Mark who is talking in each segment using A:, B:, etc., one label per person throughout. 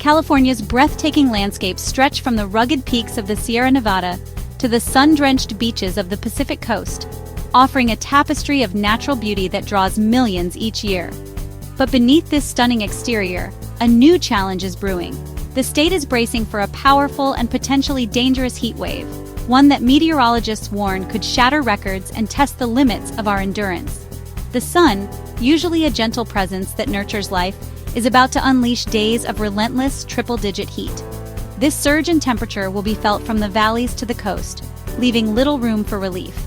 A: California's breathtaking landscapes stretch from the rugged peaks of the Sierra Nevada to the sun-drenched beaches of the Pacific coast, offering a tapestry of natural beauty that draws millions each year. But beneath this stunning exterior, a new challenge is brewing. The state is bracing for a powerful and potentially dangerous heat wave, one that meteorologists warn could shatter records and test the limits of our endurance. The sun, usually a gentle presence that nurtures life, is about to unleash days of relentless triple-digit heat. This surge in temperature will be felt from the valleys to the coast, leaving little room for relief.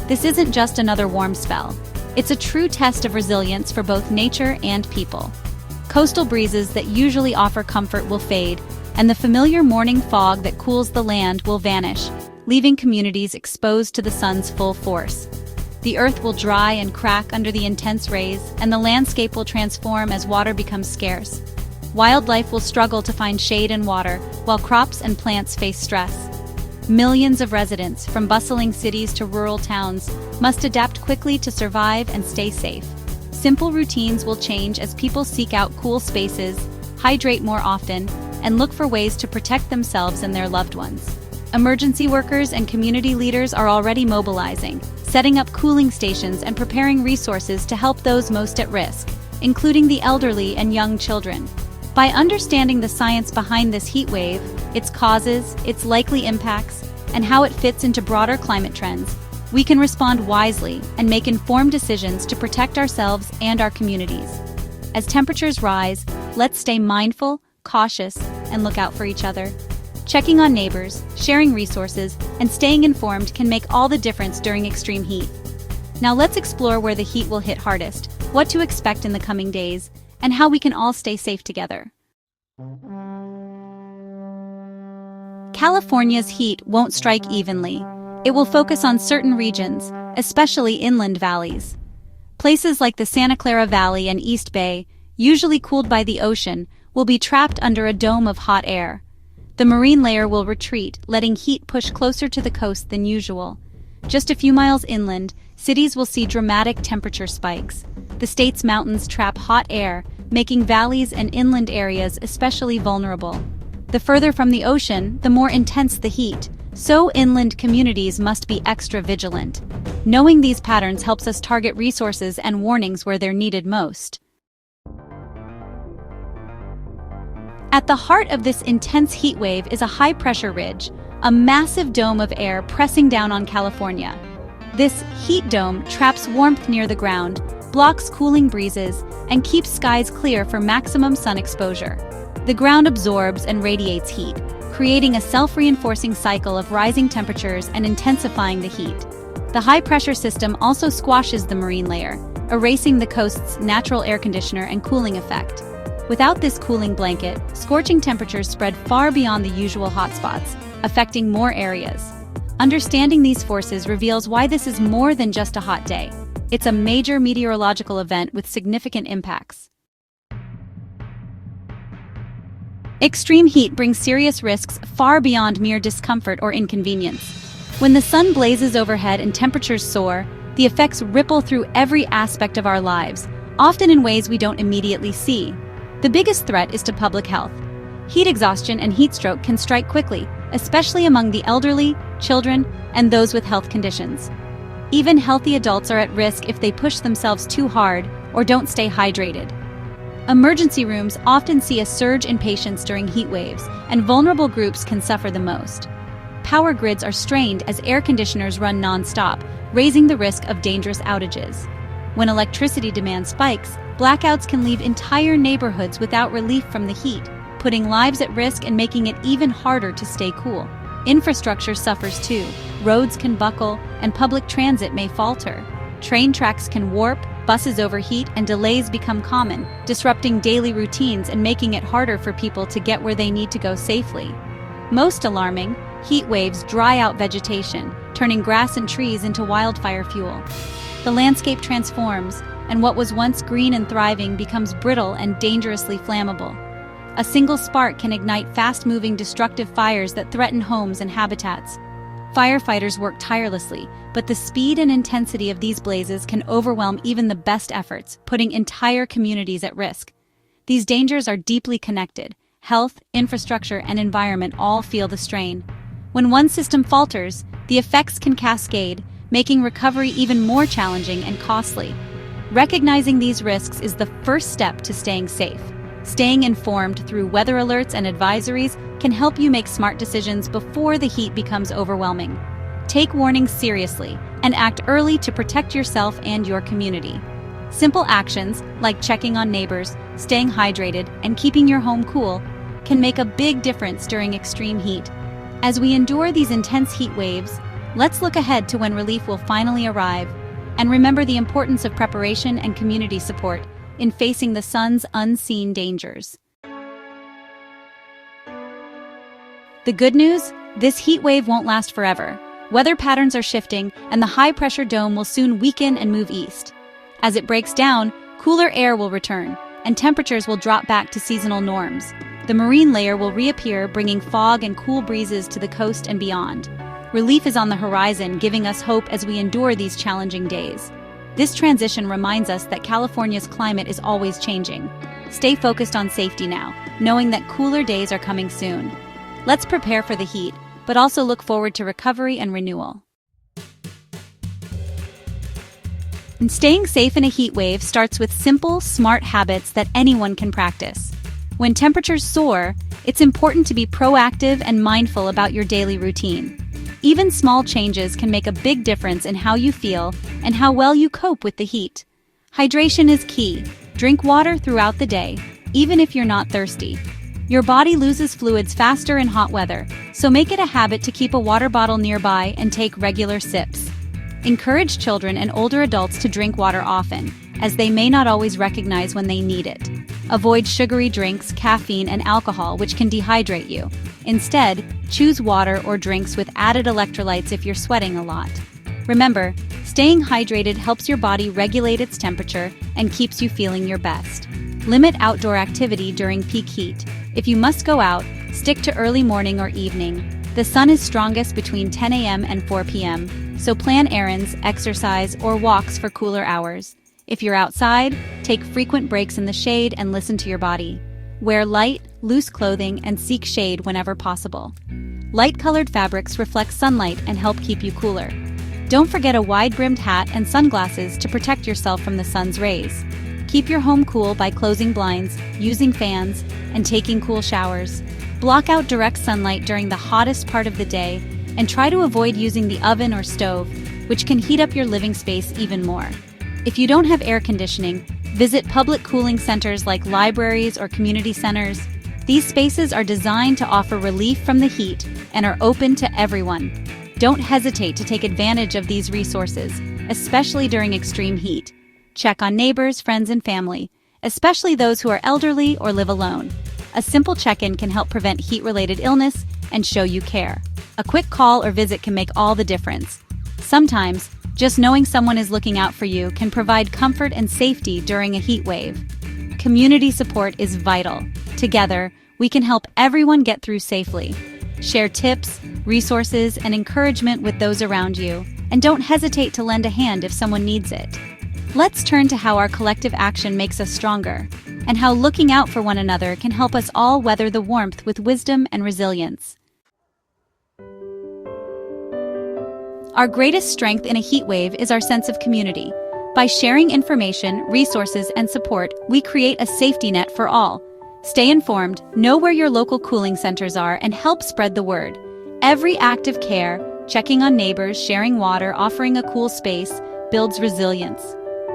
A: This isn't just another warm spell. It's a true test of resilience for both nature and people. Coastal breezes that usually offer comfort will fade, and the familiar morning fog that cools the land will vanish, leaving communities exposed to the sun's full force. The earth will dry and crack under the intense rays, and the landscape will transform as water becomes scarce. Wildlife will struggle to find shade and water, while crops and plants face stress. Millions of residents, from bustling cities to rural towns, must adapt quickly to survive and stay safe. Simple routines will change as people seek out cool spaces, hydrate more often, and look for ways to protect themselves and their loved ones. Emergency workers and community leaders are already mobilizing, setting up cooling stations and preparing resources to help those most at risk, including the elderly and young children. By understanding the science behind this heat wave, its causes, its likely impacts, and how it fits into broader climate trends, we can respond wisely and make informed decisions to protect ourselves and our communities. As temperatures rise, let's stay mindful, cautious, and look out for each other. Checking on neighbors, sharing resources, and staying informed can make all the difference during extreme heat. Now let's explore where the heat will hit hardest, what to expect in the coming days, and how we can all stay safe together. California's heat won't strike evenly. It will focus on certain regions, especially inland valleys. Places like the Santa Clara Valley and East Bay, usually cooled by the ocean, will be trapped under a dome of hot air. The marine layer will retreat, letting heat push closer to the coast than usual. Just a few miles inland, cities will see dramatic temperature spikes. The state's mountains trap hot air, making valleys and inland areas especially vulnerable. The further from the ocean, the more intense the heat, so inland communities must be extra vigilant. Knowing these patterns helps us target resources and warnings where they're needed most. At the heart of this intense heat wave is a high-pressure ridge, a massive dome of air pressing down on California. This heat dome traps warmth near the ground, blocks cooling breezes, and keeps skies clear for maximum sun exposure. The ground absorbs and radiates heat, creating a self-reinforcing cycle of rising temperatures and intensifying the heat. The high-pressure system also squashes the marine layer, erasing the coast's natural air conditioner and cooling effect. Without this cooling blanket, scorching temperatures spread far beyond the usual hotspots, affecting more areas. Understanding these forces reveals why this is more than just a hot day. It's a major meteorological event with significant impacts. Extreme heat brings serious risks far beyond mere discomfort or inconvenience. When the sun blazes overhead and temperatures soar, the effects ripple through every aspect of our lives, often in ways we don't immediately see. The biggest threat is to public health. Heat exhaustion and heat stroke can strike quickly, especially among the elderly, children, and those with health conditions. Even healthy adults are at risk if they push themselves too hard or don't stay hydrated. Emergency rooms often see a surge in patients during heat waves, and vulnerable groups can suffer the most. Power grids are strained as air conditioners run non-stop, raising the risk of dangerous outages. When electricity demand spikes, blackouts can leave entire neighborhoods without relief from the heat, putting lives at risk and making it even harder to stay cool. Infrastructure suffers too. Roads can buckle, and public transit may falter. Train tracks can warp, buses overheat, and delays become common, disrupting daily routines and making it harder for people to get where they need to go safely. Most alarming, heat waves dry out vegetation, turning grass and trees into wildfire fuel. The landscape transforms, and what was once green and thriving becomes brittle and dangerously flammable. A single spark can ignite fast-moving destructive fires that threaten homes and habitats. Firefighters work tirelessly, but the speed and intensity of these blazes can overwhelm even the best efforts, putting entire communities at risk. These dangers are deeply connected. health, infrastructure, and environment all feel the strain. When one system falters, the effects can cascade, making recovery even more challenging and costly. Recognizing these risks is the first step to staying safe. Staying informed through weather alerts and advisories can help you make smart decisions before the heat becomes overwhelming. Take warnings seriously and act early to protect yourself and your community. Simple actions, like checking on neighbors, staying hydrated, and keeping your home cool, can make a big difference during extreme heat. As we endure these intense heat waves, let's look ahead to when relief will finally arrive, and remember the importance of preparation and community support in facing the sun's unseen dangers. The good news? This heat wave won't last forever. Weather patterns are shifting, and the high-pressure dome will soon weaken and move east. As it breaks down, cooler air will return, and temperatures will drop back to seasonal norms. The marine layer will reappear, bringing fog and cool breezes to the coast and beyond. Relief is on the horizon, giving us hope as we endure these challenging days. This transition reminds us that California's climate is always changing. Stay focused on safety now, knowing that cooler days are coming soon. Let's prepare for the heat, but also look forward to recovery and renewal. And staying safe in a heat wave starts with simple, smart habits that anyone can practice. When temperatures soar, it's important to be proactive and mindful about your daily routine. Even small changes can make a big difference in how you feel and how well you cope with the heat. Hydration is key. Drink water throughout the day, even if you're not thirsty. Your body loses fluids faster in hot weather, so make it a habit to keep a water bottle nearby and take regular sips. Encourage children and older adults to drink water often, as they may not always recognize when they need it. Avoid sugary drinks, caffeine, and alcohol, which can dehydrate you. Instead, choose water or drinks with added electrolytes if you're sweating a lot. Remember, staying hydrated helps your body regulate its temperature and keeps you feeling your best. Limit outdoor activity during peak heat. If you must go out, stick to early morning or evening. The sun is strongest between 10 a.m. and 4 p.m., so plan errands, exercise, or walks for cooler hours. If you're outside, take frequent breaks in the shade and listen to your body. Wear light, loose clothing and seek shade whenever possible. Light-colored fabrics reflect sunlight and help keep you cooler. Don't forget a wide-brimmed hat and sunglasses to protect yourself from the sun's rays. Keep your home cool by closing blinds, using fans, and taking cool showers. Block out direct sunlight during the hottest part of the day, and try to avoid using the oven or stove, which can heat up your living space even more. If you don't have air conditioning, visit public cooling centers like libraries or community centers. These spaces are designed to offer relief from the heat and are open to everyone. Don't hesitate to take advantage of these resources, especially during extreme heat. Check on neighbors, friends, and family, especially those who are elderly or live alone. A simple check-in can help prevent heat-related illness and show you care. A quick call or visit can make all the difference. Sometimes, just knowing someone is looking out for you can provide comfort and safety during a heat wave. Community support is vital. Together, we can help everyone get through safely. Share tips, resources, and encouragement with those around you, and don't hesitate to lend a hand if someone needs it. Let's turn to how our collective action makes us stronger, and how looking out for one another can help us all weather the warmth with wisdom and resilience. Our greatest strength in a heat wave is our sense of community. By sharing information, resources, and support, we create a safety net for all. Stay informed, know where your local cooling centers are, and help spread the word. Every act of care, checking on neighbors, sharing water, offering a cool space, builds resilience.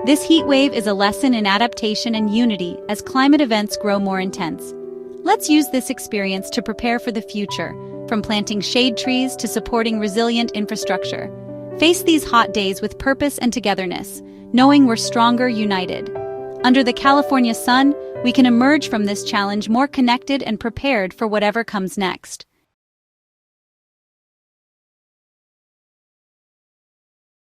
A: This heat wave is a lesson in adaptation and unity as climate events grow more intense. Let's use this experience to prepare for the future, from planting shade trees to supporting resilient infrastructure. Face these hot days with purpose and togetherness, knowing we're stronger united. Under the California sun, we can emerge from this challenge more connected and prepared for whatever comes next.